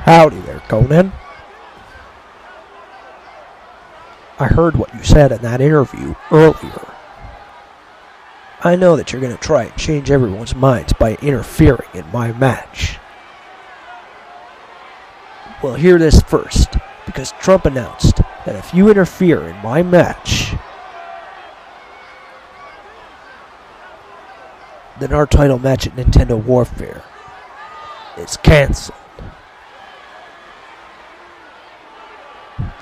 Howdy there, Conan. I heard what you said in that interview earlier. I know that you're going to try and change everyone's minds by interfering in my match. Well, hear this first, because Trump announced that if you interfere in my match, then our title match at Nintendo Warfare is cancelled.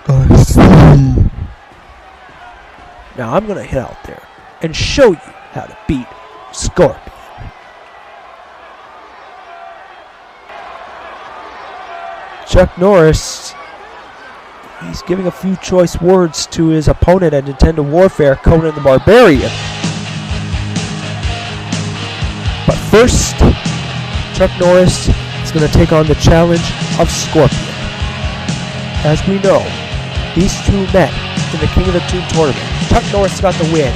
I see. Now I'm going to hit out there and show you how to beat Scorpion. Chuck Norris, he's giving a few choice words to his opponent at Nintendo Warfare, Conan the Barbarian. But first, Chuck Norris is going to take on the challenge of Scorpion. As we know, these two met in the King of the Toon tournament. Chuck Norris got the win,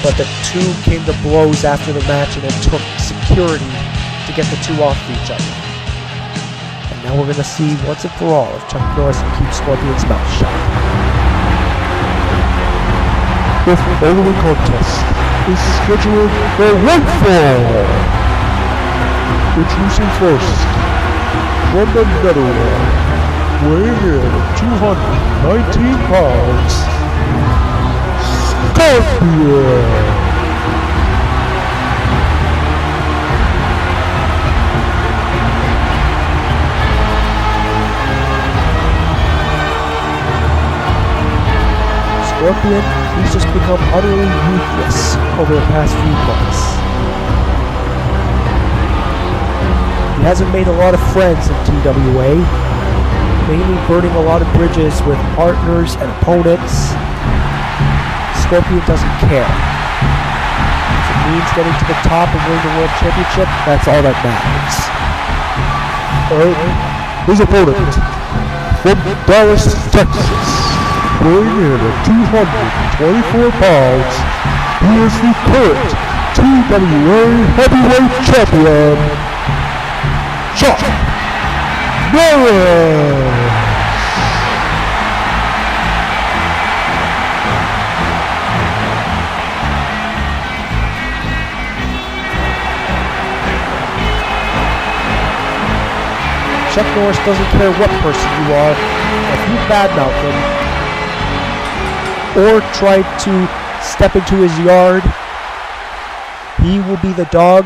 but the two came to blows after the match, and it took security to get the two off of each other. And now we're going to see once and for all if Chuck Norris can keep Scorpion's mouth shut. The following contest is scheduled for one fall. Introducing first, from the Netherlands, weighing in at 219 pounds, Scorpion! Scorpion, he's just become utterly ruthless over the past few months. He hasn't made a lot of friends in TWA, mainly burning a lot of bridges with partners and opponents. Scorpion doesn't care. If it means getting to the top and winning the World Championship, that's all that matters. His opponent, from Dallas, Texas, weighing in at 224 pounds, he is the current TWA Heavyweight Champion, Chuck Norris! Chuck Norris doesn't care what person you are. If you badmouth him or try to step into his yard, he will be the dog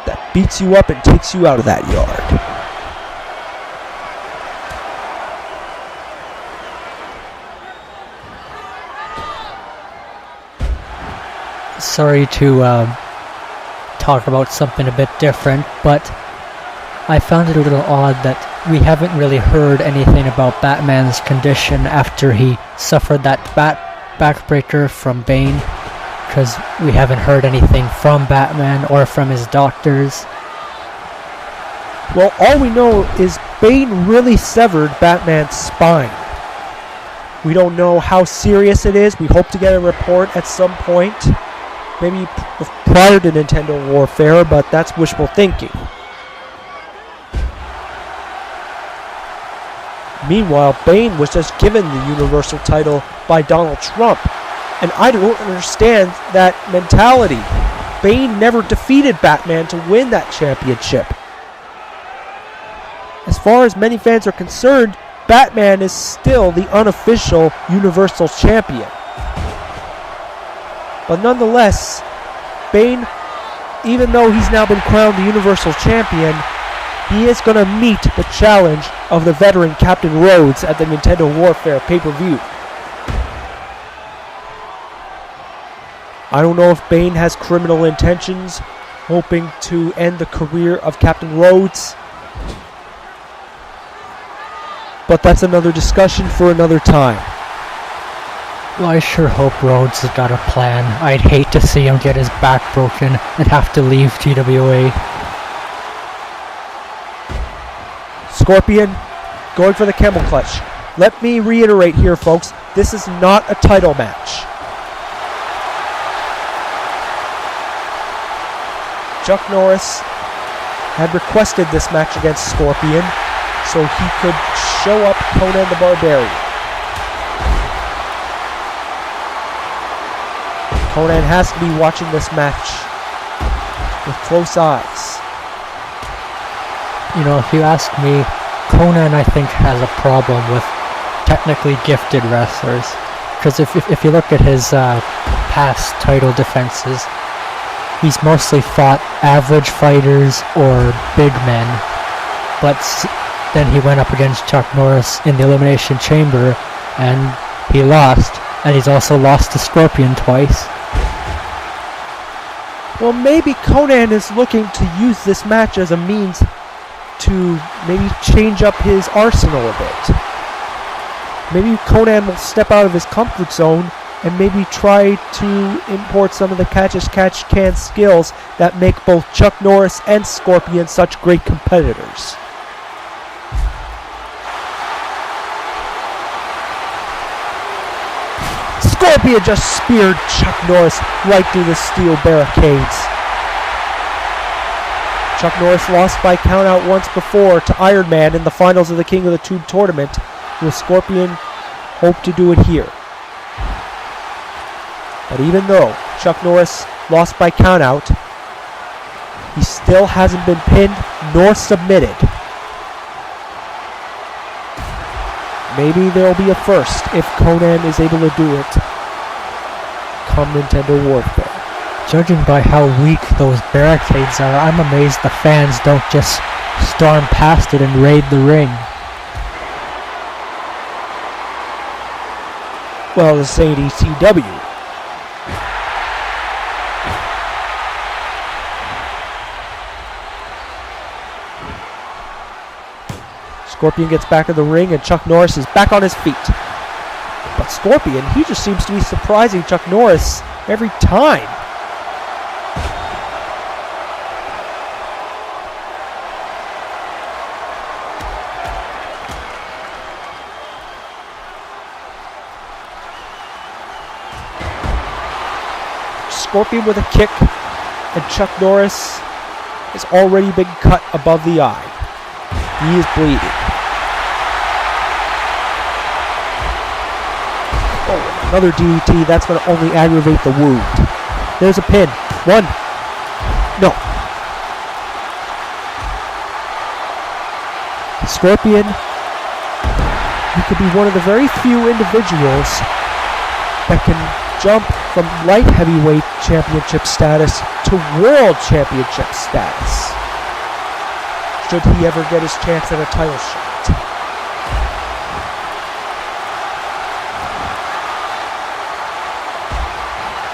that beats you up and takes you out of that yard. Sorry to talk about something a bit different, but I found it a little odd that we haven't really heard anything about Batman's condition after he suffered that backbreaker from Bane, because we haven't heard anything from Batman or from his doctors. Well, all we know is Bane really severed Batman's spine. We don't know how serious it is. We hope to get a report at some point, maybe prior to Nintendo Warfare, but that's wishful thinking. Meanwhile, Bane was just given the Universal title by Donald Trump, and I don't understand that mentality. Bane never defeated Batman to win that championship. As far as many fans are concerned, Batman is still the unofficial Universal Champion. But nonetheless, Bane, even though he's now been crowned the Universal Champion, he is going to meet the challenge of the veteran Captain Rhodes at the Nintendo Warfare pay-per-view. I don't know if Bane has criminal intentions, hoping to end the career of Captain Rhodes, but that's another discussion for another time. Well, I sure hope Rhodes has got a plan. I'd hate to see him get his back broken and have to leave TWA. Scorpion, going for the camel clutch. Let me reiterate here, folks, this is not a title match. Chuck Norris had requested this match against Scorpion. so he could show up Conan the Barbarian. Conan has to be watching this match with close eyes. You know, if you ask me, Conan, I think, has a problem with technically gifted wrestlers. Because if you look at his past title defenses, he's mostly fought average fighters or big men. But then he went up against Chuck Norris in the Elimination Chamber, and he lost. And he's also lost to Scorpion twice. Well, maybe Conan is looking to use this match as a means to maybe change up his arsenal a bit. Maybe Conan will step out of his comfort zone and maybe try to import some of the catch-as-catch-can skills that make both Chuck Norris and Scorpion such great competitors. Scorpion just speared Chuck Norris right through the steel barricades. Chuck Norris lost by countout once before to Iron Man in the finals of the King of the Tube tournament. Will Scorpion hope to do it here? But even though Chuck Norris lost by countout, he still hasn't been pinned nor submitted. Maybe there'll be a first if Conan is able to do it come Nintendo Warfare. Judging by how weak those barricades are, I'm amazed the fans don't just storm past it and raid the ring. Well, this ain't ECW. Scorpion gets back in the ring and Chuck Norris is back on his feet. But Scorpion, he just seems to be surprising Chuck Norris every time. Scorpion with a kick, and Chuck Norris has already been cut above the eye. He is bleeding. Oh, another DDT. That's going to only aggravate the wound. There's a pin. One. No. Scorpion, he could be one of the very few individuals that can jump from light heavyweight championship status to world championship status, should he ever get his chance at a title shot.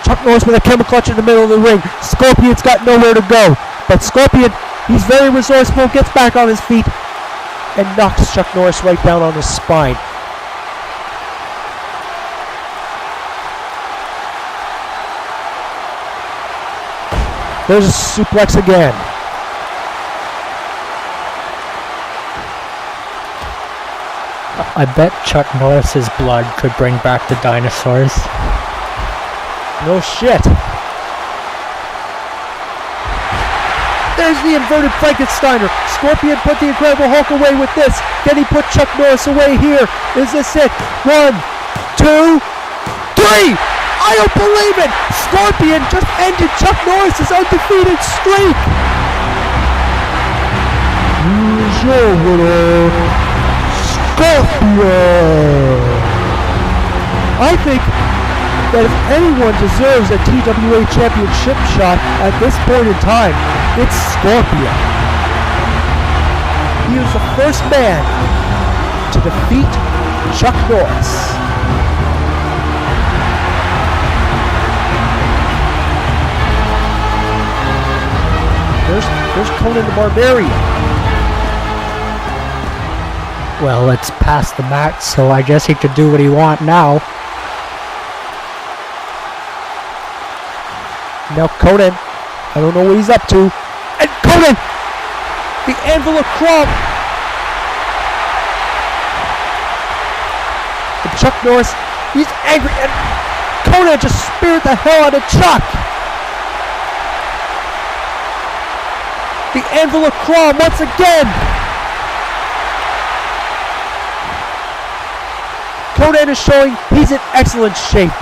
Chuck Norris with a camel clutch in the middle of the ring. Scorpion's got nowhere to go, but Scorpion, he's very resourceful, gets back on his feet and knocks Chuck Norris right down on his spine. There's a suplex again. I bet Chuck Norris's blood could bring back the dinosaurs. No shit. There's the inverted Frankensteiner. Scorpion put the Incredible Hulk away with this. Can he put Chuck Norris away here? Is this it? 1, 2, 3! I don't believe it! Scorpion just ended Chuck Norris's undefeated streak! Here's your winner, Scorpion! I think that if anyone deserves a TWA championship shot at this point in time, it's Scorpion. He was the first man to defeat Chuck Norris. There's Conan the Barbarian. Well, it's past the match, so I guess he could do what he wants now. Now Conan, I don't know what he's up to. And Conan! The Anvil of Krumm! And Chuck Norris, he's angry, and Conan just speared the hell out of Chuck! The Anvil of Krumm once again! Conan is showing he's in excellent shape.